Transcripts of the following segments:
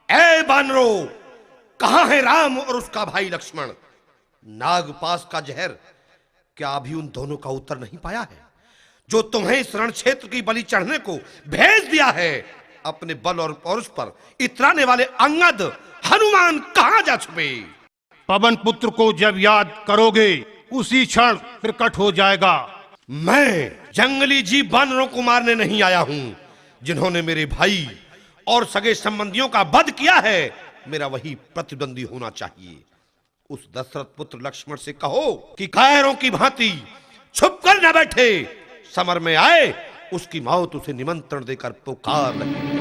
ए बानरो, कहां है राम और उसका भाई लक्ष्मण? नागपाश का जहर क्या अभी उन दोनों का उत्तर नहीं पाया है? जो तुम्हें इस रण क्षेत्र की बलि चढ़ने को भेज दिया है, अपने बल और पौरुष पर इतराने वाले अंगद हनुमान कहां जा छुपे? पवन पुत्र को जब याद करोगे उसी क्षण प्रकट हो जाएगा। मैं जंगली जीव बानरों को मारने नहीं आया हूं। जिन्होंने मेरे भाई और सगे संबंधियों का वध किया है, मेरा वही प्रतिद्वंदी होना चाहिए। उस दशरथ पुत्र लक्ष्मण से कहो कि कायरों की भांति छुप कर न बैठे, समर में आए, उसकी मौत उसे निमंत्रण देकर पुकार लगे।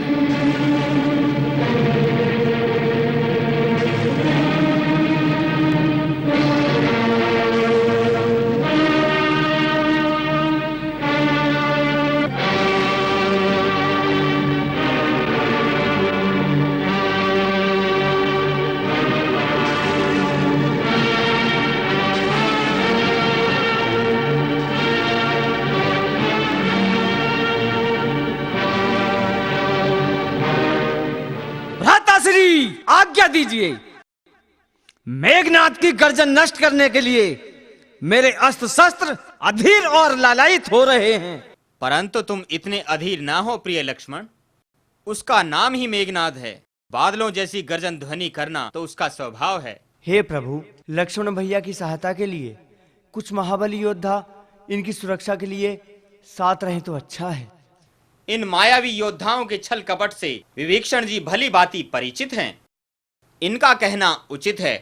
आज्ञा दीजिए। मेघनाद की गर्जन नष्ट करने के लिए मेरे अस्त्र शस्त्र अधीर और लालायित हो रहे हैं। परंतु तुम इतने अधीर ना हो प्रिय लक्ष्मण। उसका नाम ही मेघनाद है। बादलों जैसी गर्जन ध्वनि करना तो उसका स्वभाव है। हे प्रभु, लक्ष्मण भैया की सहायता के लिए कुछ महाबली योद्धा इनकी सुरक्षा के लिए साथ रहे तो अच्छा है। इन मायावी योद्धाओं के छल कपट से विभीषण जी भली भांति परिचित हैं। इनका कहना उचित है।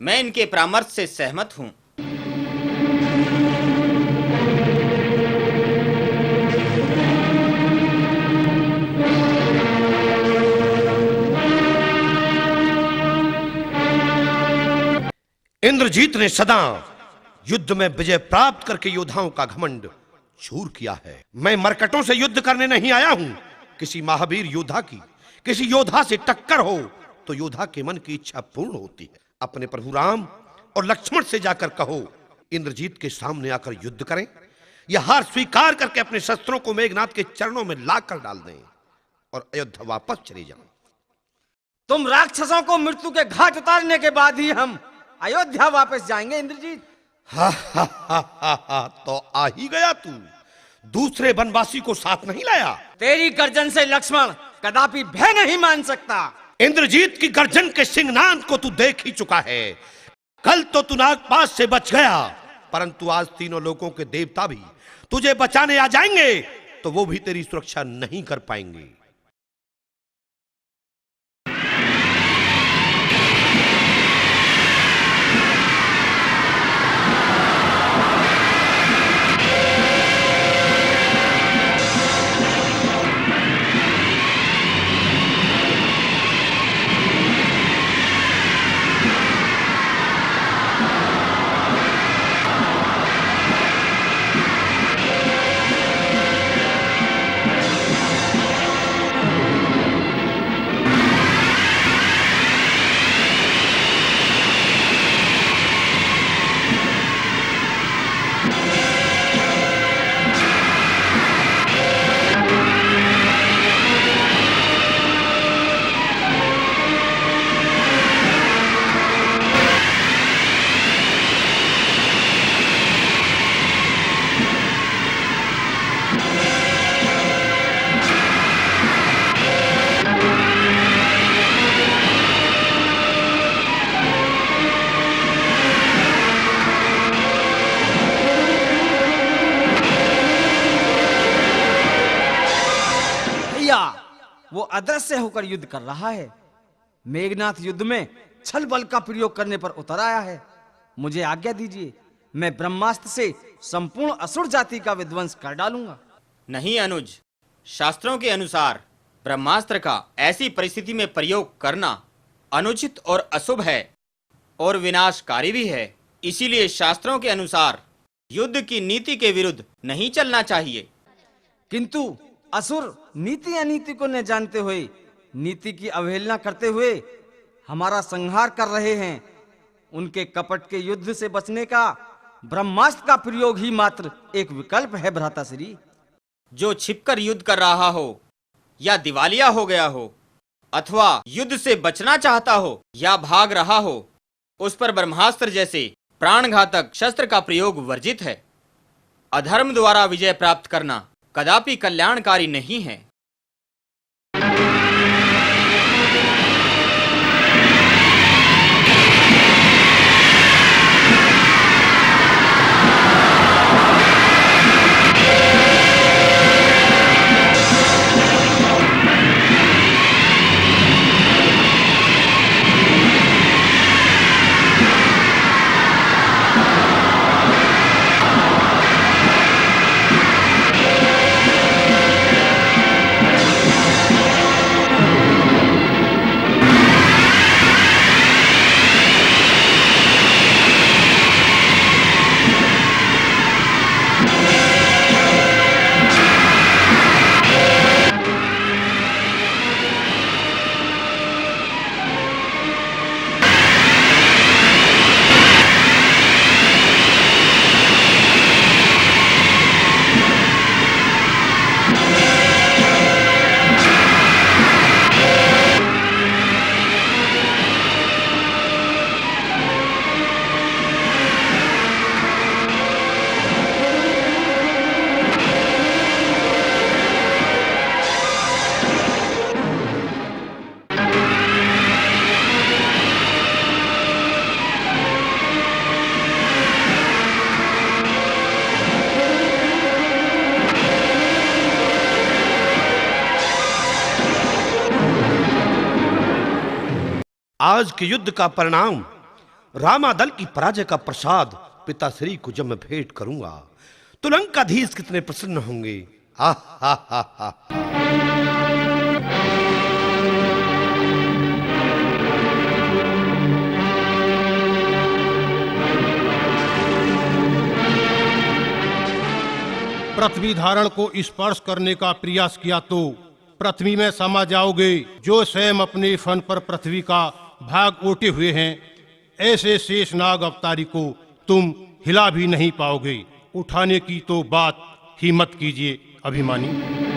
मैं इनके परामर्श से सहमत हूं। इंद्रजीत ने सदा युद्ध में विजय प्राप्त करके योद्धाओं का घमंड चूर किया है। मैं मरकटों से युद्ध करने नहीं आया हूं। किसी महावीर योद्धा की किसी योद्धा से टक्कर हो तो योद्धा के मन की इच्छा पूर्ण होती है। अपने प्रभु राम और लक्ष्मण से जाकर कहो, इंद्रजीत के सामने आकर युद्ध करें या हार स्वीकार करके अपने शस्त्रों को मेघनाद के चरणों में लाकर डाल दें और अयोध्या वापस चले जाएं। तुम राक्षसों को मृत्यु के घाट उतारने के बाद ही हम अयोध्या वापस जाएंगे इंद्रजीत। हा हा हा हा हा, तो आ ही गया तू। दूसरे वनवासी को साथ नहीं लाया। तेरी गर्जन से लक्ष्मण कदापि भय नहीं मान सकता। इंद्रजीत की गर्जन के सिंहनाद को तू देख ही चुका है। कल तो तू नागपाश से बच गया, परंतु आज तीनों लोगों के देवता भी तुझे बचाने आ जाएंगे तो वो भी तेरी सुरक्षा नहीं कर पाएंगे। वो अदृश्य होकर युद्ध कर रहा है। मेघनाथ युद्ध में छल बल का प्रयोग करने पर उतर आया है। मुझे आज्ञा दीजिए, मैं ब्रह्मास्त्र से संपूर्ण असुर जाति का विध्वंस कर डालूंगा। नहीं अनुज, शास्त्रों के अनुसार ब्रह्मास्त्र का ऐसी परिस्थिति में प्रयोग करना अनुचित और अशुभ है और विनाशकारी भी है। इसीलिए शास्त्रों के अनुसार युद्ध की नीति के विरुद्ध नहीं चलना चाहिए। किंतु असुर नीति अनीति को न जानते हुए नीति की अवहेलना करते हुए हमारा संहार कर रहे हैं। उनके कपट के युद्ध से बचने का ब्रह्मास्त्र का प्रयोग ही मात्र एक विकल्प है भ्राताश्री। जो छिपकर युद्ध कर रहा हो या दिवालिया हो गया हो, अथवा युद्ध से बचना चाहता हो या भाग रहा हो, उस पर ब्रह्मास्त्र जैसे प्राणघातक शस्त्र का प्रयोग वर्जित है। अधर्म द्वारा विजय प्राप्त करना कदापि कल्याणकारी नहीं है। आज के युद्ध का परिणाम रामादल की पराजय का प्रसाद पिताश्री को जब मैं भेंट करूंगा तो लंकाधीश कितने प्रसन्न होंगे। आह हा हा हा। पृथ्वी धारण को स्पर्श करने का प्रयास किया तो पृथ्वी में समा जाओगे। जो स्वयं अपने फन पर पृथ्वी का भाग ओटे हुए हैं, ऐसे शेष नाग अवतारी को तुम हिला भी नहीं पाओगे। उठाने की तो बात ही मत कीजिए अभिमानी।